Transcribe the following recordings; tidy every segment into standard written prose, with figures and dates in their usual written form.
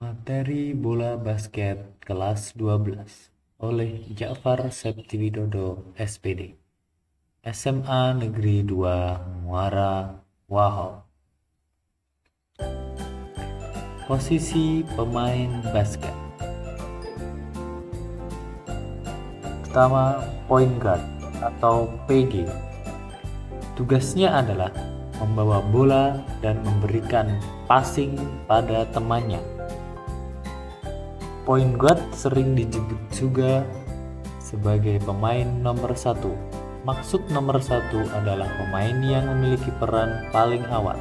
Materi bola basket kelas 12 oleh Ja'far Septiwidodo SPD, SMA Negeri 2 Muara Wahau. Posisi pemain basket. Pertama, point guard atau PG. Tugasnya adalah membawa bola dan memberikan passing pada temannya. Point guard sering disebut juga sebagai pemain nomor 1. Maksud nomor 1 adalah pemain yang memiliki peran paling awal.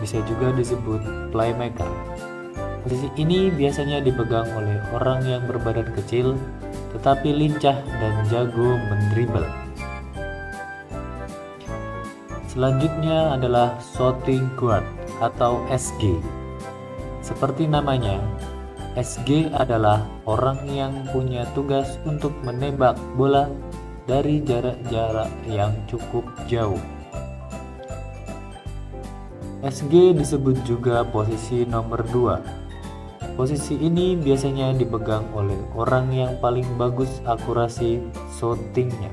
Bisa juga disebut playmaker. Posisi ini biasanya dipegang oleh orang yang berbadan kecil tetapi lincah dan jago mendribel. Selanjutnya adalah shooting guard atau SG. Seperti namanya, SG adalah orang yang punya tugas untuk menembak bola dari jarak-jarak yang cukup jauh. SG disebut juga posisi nomor 2. Posisi ini biasanya dipegang oleh orang yang paling bagus akurasi shootingnya.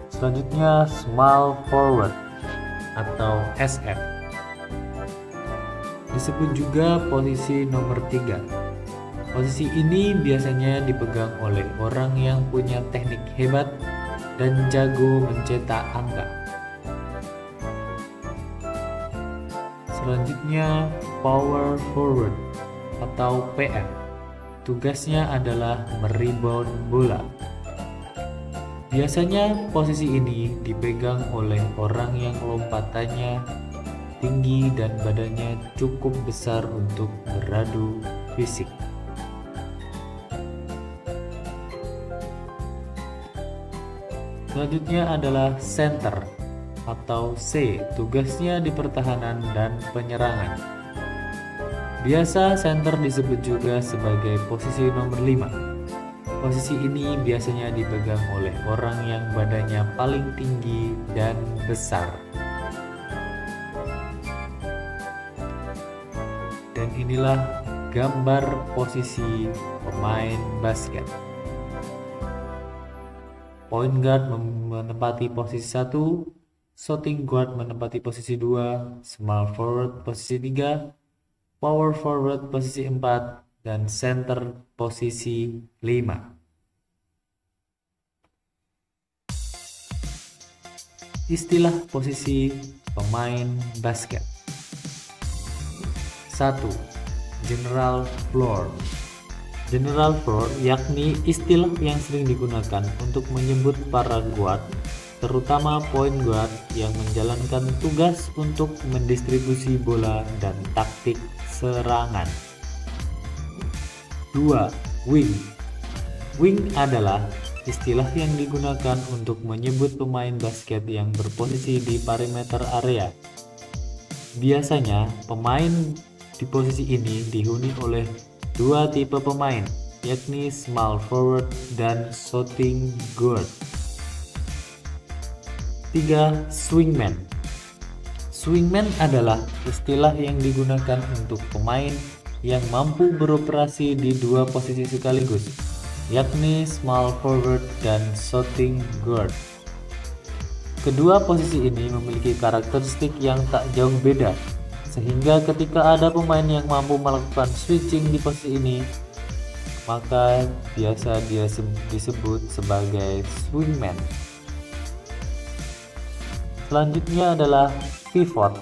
Selanjutnya small forward atau SF. Disebut juga posisi nomor 3. Posisi ini biasanya dipegang oleh orang yang punya teknik hebat dan jago mencetak angka. Selanjutnya power forward atau PM. Tugasnya adalah merebound bola. Biasanya posisi ini dipegang oleh orang yang lompatannya tinggi dan badannya cukup besar untuk beradu fisik. Selanjutnya adalah center atau C, tugasnya di pertahanan dan penyerangan. Biasa center disebut juga sebagai posisi nomor 5. Posisi ini biasanya dipegang oleh orang yang badannya paling tinggi dan besar. Dan inilah gambar posisi pemain basket. Point guard menempati posisi 1, shooting guard menempati posisi 2, small forward posisi 3, power forward posisi 4, dan center posisi 5. Istilah posisi pemain basket. 1. General floor. General floor yakni istilah yang sering digunakan untuk menyebut para guard, terutama point guard yang menjalankan tugas untuk mendistribusi bola dan taktik serangan. 2. Wing. Wing adalah istilah yang digunakan untuk menyebut pemain basket yang berposisi di perimeter area. Biasanya pemain di posisi ini dihuni oleh 2 tipe pemain, yakni small forward dan shooting guard. 3. Swingman. Swingman adalah istilah yang digunakan untuk pemain yang mampu beroperasi di 2 posisi sekaligus, yakni small forward dan shooting guard. Kedua posisi ini memiliki karakteristik yang tak jauh beda, sehingga ketika ada pemain yang mampu melakukan switching di posisi ini, maka biasa dia disebut sebagai swingman. Selanjutnya adalah pivot.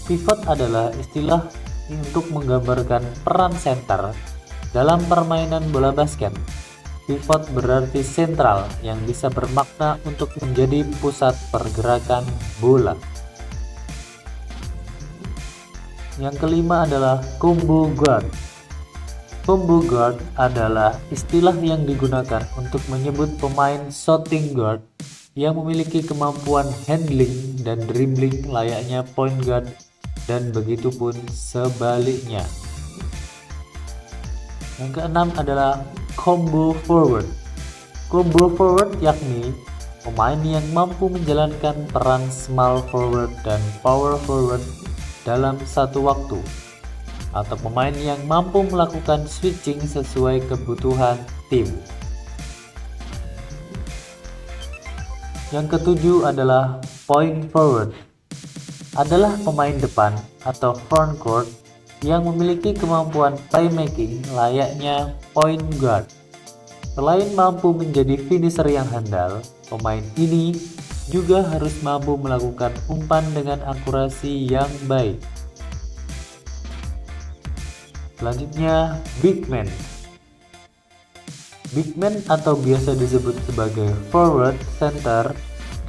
Pivot adalah istilah untuk menggambarkan peran center dalam permainan bola basket. Pivot berarti sentral yang bisa bermakna untuk menjadi pusat pergerakan bola. Yang kelima adalah combo guard. Combo guard adalah istilah yang digunakan untuk menyebut pemain shooting guard yang memiliki kemampuan handling dan dribbling layaknya point guard, dan begitu pun sebaliknya. Yang keenam adalah combo forward. Combo forward yakni pemain yang mampu menjalankan peran small forward dan power forward dalam satu waktu. atau pemain yang mampu melakukan switching sesuai kebutuhan tim. Yang ketujuh adalah point forward. Adalah pemain depan atau front court yang memiliki kemampuan playmaking layaknya point guard. Selain mampu menjadi finisher yang handal, pemain ini juga harus mampu melakukan umpan dengan akurasi yang baik. Selanjutnya, big man. Big man atau biasa disebut sebagai forward, center,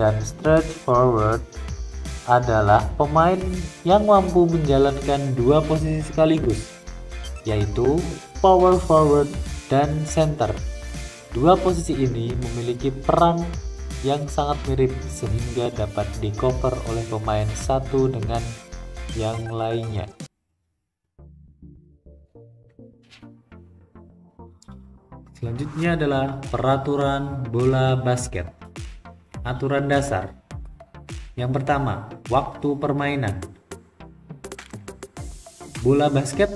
dan stretch forward adalah pemain yang mampu menjalankan dua posisi sekaligus, yaitu power forward dan center. Dua posisi ini memiliki peran yang sangat mirip sehingga dapat di-cover oleh pemain satu dengan yang lainnya. Selanjutnya adalah peraturan bola basket. Aturan dasar. Yang pertama, waktu permainan. Bola basket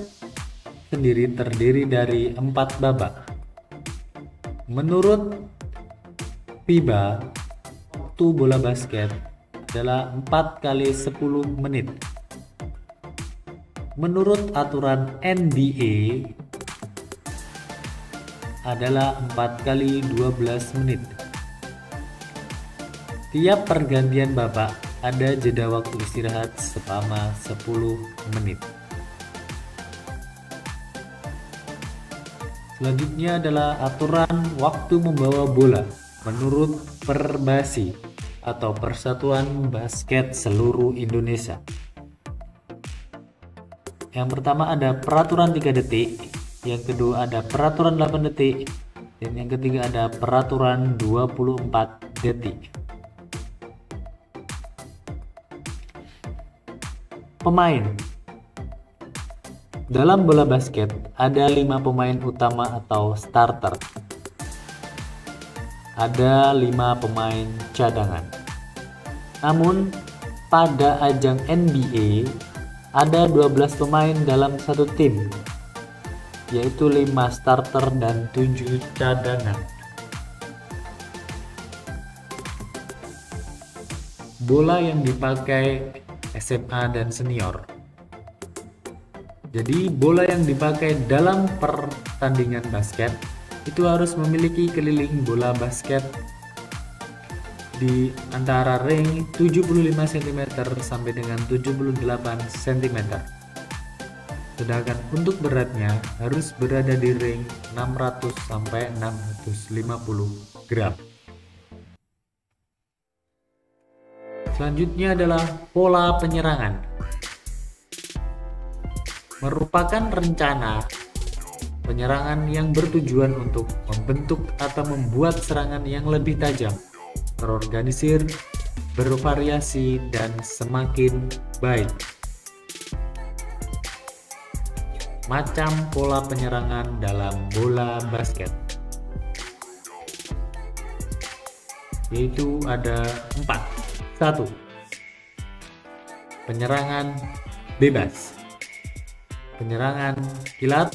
sendiri terdiri dari 4 babak. Menurut FIBA, waktu bola basket adalah 4 kali 10 menit. Menurut aturan NBA adalah 4 kali 12 menit. Tiap pergantian babak ada jeda waktu istirahat selama 10 menit. Selanjutnya adalah aturan waktu membawa bola menurut Perbasi atau Persatuan Basket Seluruh Indonesia. Yang pertama ada peraturan 3 detik, yang kedua ada peraturan 8 detik, dan yang ketiga ada peraturan 24 detik. Pemain. Dalam bola basket ada 5 pemain utama atau starter. Ada 5 pemain cadangan. Namun pada ajang NBA ada 12 pemain dalam satu tim, yaitu 5 starter dan 7 cadangan. Bola yang dipakai SMA dan senior. Jadi bola yang dipakai dalam pertandingan basket itu harus memiliki keliling bola basket di antara ring 75 cm sampai dengan 78 cm. Sedangkan untuk beratnya harus berada di ring 600 sampai 650 gram. Selanjutnya adalah pola penyerangan. Merupakan rencana penyerangan yang bertujuan untuk membentuk atau membuat serangan yang lebih tajam, terorganisir, bervariasi, dan semakin baik. Macam pola penyerangan dalam bola basket, yaitu ada 4. 1. Penyerangan bebas, penyerangan kilat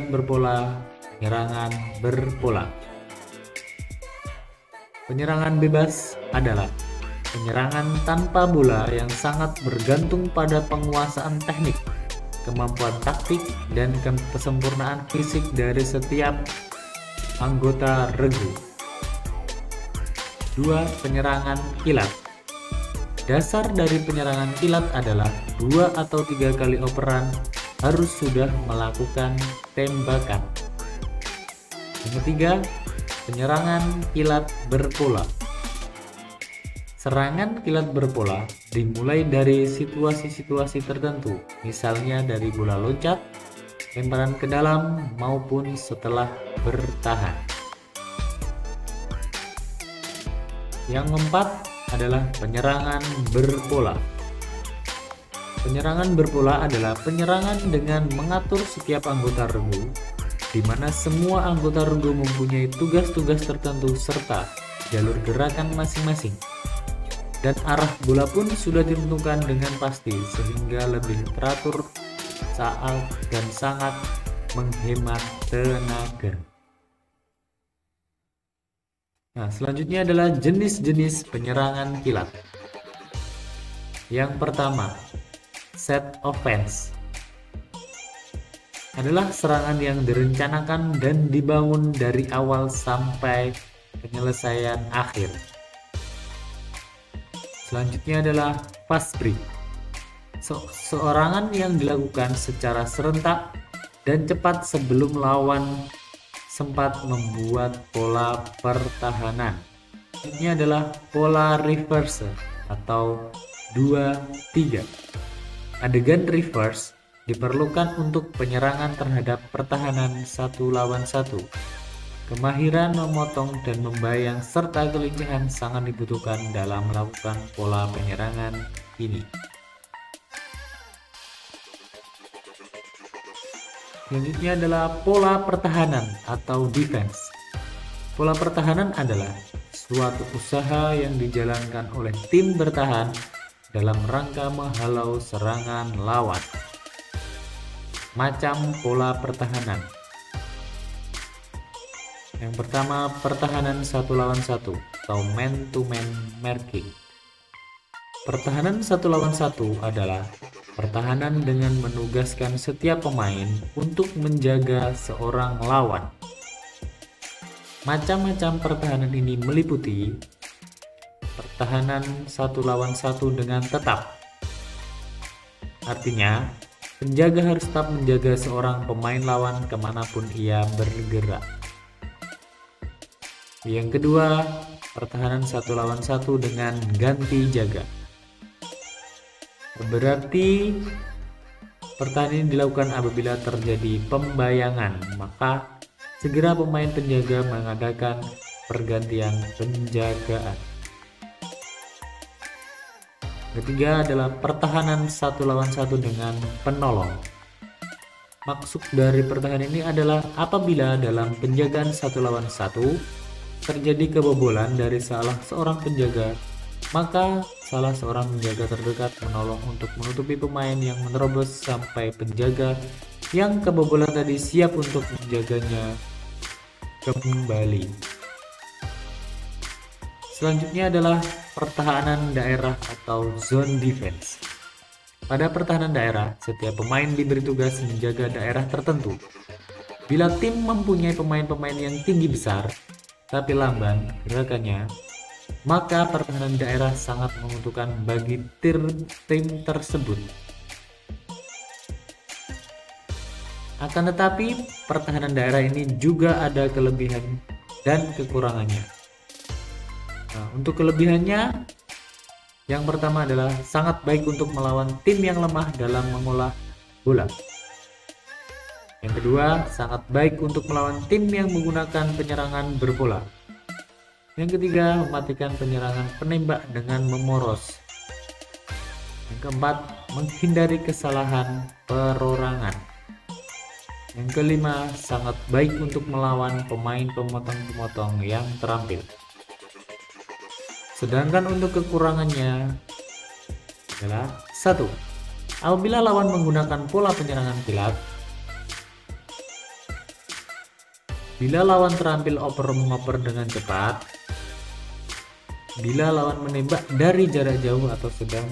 berpola, penyerangan berpola. Penyerangan bebas adalah penyerangan tanpa bola yang sangat bergantung pada penguasaan teknik, kemampuan taktik, dan kesempurnaan fisik dari setiap anggota regu. 2. Penyerangan kilat. Dasar dari penyerangan kilat adalah 2 atau 3 kali operan harus sudah melakukan tembakan. Yang ketiga, penyerangan kilat berpola. Serangan kilat berpola dimulai dari situasi-situasi tertentu, misalnya dari bola loncat, lemparan ke dalam, maupun setelah bertahan. Yang keempat adalah penyerangan berpola. Penyerangan berpola adalah penyerangan dengan mengatur setiap anggota regu, di mana semua anggota regu mempunyai tugas-tugas tertentu serta jalur gerakan masing-masing. Dan arah bola pun sudah ditentukan dengan pasti sehingga lebih teratur sangat menghemat tenaga. Nah, selanjutnya adalah jenis-jenis penyerangan kilat. Yang pertama, set offense adalah serangan yang direncanakan dan dibangun dari awal sampai penyelesaian akhir. Selanjutnya adalah fast break. Serangan yang dilakukan secara serentak dan cepat sebelum lawan sempat membuat pola pertahanan. Ini adalah pola reverse atau 2-3. Adegan reverse diperlukan untuk penyerangan terhadap pertahanan 1 lawan 1. Kemahiran memotong dan membayang serta kelincahan sangat dibutuhkan dalam melakukan pola penyerangan ini. Selanjutnya adalah pola pertahanan atau defense. Pola pertahanan adalah suatu usaha yang dijalankan oleh tim bertahan dalam rangka menghalau serangan lawan. Macam pola pertahanan. Yang pertama, pertahanan 1 lawan 1 atau man to man marking. Pertahanan 1 lawan 1 adalah pertahanan dengan menugaskan setiap pemain untuk menjaga seorang lawan. Macam-macam pertahanan ini meliputi pertahanan 1 lawan 1 dengan tetap. Artinya, penjaga harus tetap menjaga seorang pemain lawan kemanapun ia bergerak. Yang kedua, pertahanan 1 lawan 1 dengan ganti jaga. Berarti pertahanan ini dilakukan apabila terjadi pembayangan, maka segera pemain penjaga mengadakan pergantian penjagaan. Ketiga adalah pertahanan 1 lawan 1 dengan penolong. Maksud dari pertahanan ini adalah apabila dalam penjagaan 1 lawan 1 terjadi kebobolan dari salah seorang penjaga, maka salah seorang penjaga terdekat menolong untuk menutupi pemain yang menerobos sampai penjaga yang kebobolan tadi siap untuk menjaganya kembali. Selanjutnya adalah pertahanan daerah atau zone defense. Pada pertahanan daerah, setiap pemain diberi tugas menjaga daerah tertentu. Bila tim mempunyai pemain-pemain yang tinggi besar, tapi lamban gerakannya, maka pertahanan daerah sangat menguntungkan bagi tim tersebut. Akan tetapi, pertahanan daerah ini juga ada kelebihan dan kekurangannya. Nah, untuk kelebihannya, yang pertama adalah sangat baik untuk melawan tim yang lemah dalam mengolah bola. Yang kedua, sangat baik untuk melawan tim yang menggunakan penyerangan berbola. Yang ketiga, mematikan penyerangan penembak dengan memoros. Yang keempat, menghindari kesalahan perorangan. Yang kelima, sangat baik untuk melawan pemain pemotong-pemotong yang terampil. Sedangkan untuk kekurangannya adalah 1. Apabila lawan menggunakan pola penyerangan kilat, bila lawan terampil oper-mengoper dengan cepat, bila lawan menembak dari jarak jauh atau sedang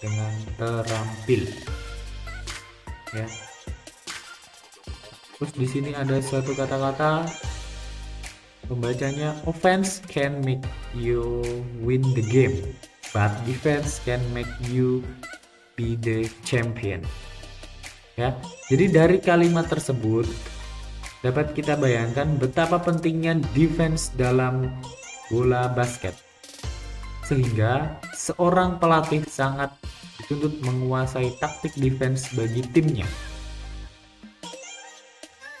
dengan terampil, ya. Terus di sini ada suatu kata-kata pembacanya, offense can make you win the game, but defense can make you be the champion. Ya, jadi dari kalimat tersebut dapat kita bayangkan betapa pentingnya defense dalam bola basket. Sehingga seorang pelatih sangat dituntut menguasai taktik defense bagi timnya.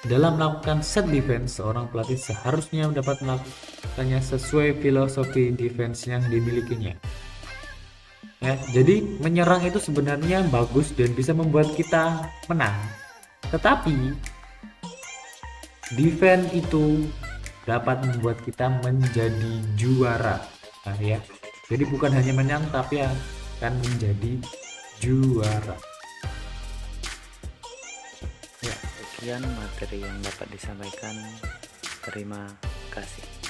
Dalam melakukan set defense, seorang pelatih seharusnya dapat melakukannya sesuai filosofi defense yang dimilikinya. Ya, jadi menyerang itu sebenarnya bagus dan bisa membuat kita menang. Tetapi defense itu dapat membuat kita menjadi juara. Nah, ya. Jadi bukan hanya menang tapi akan menjadi juara. sekian materi yang dapat disampaikan. Terima kasih.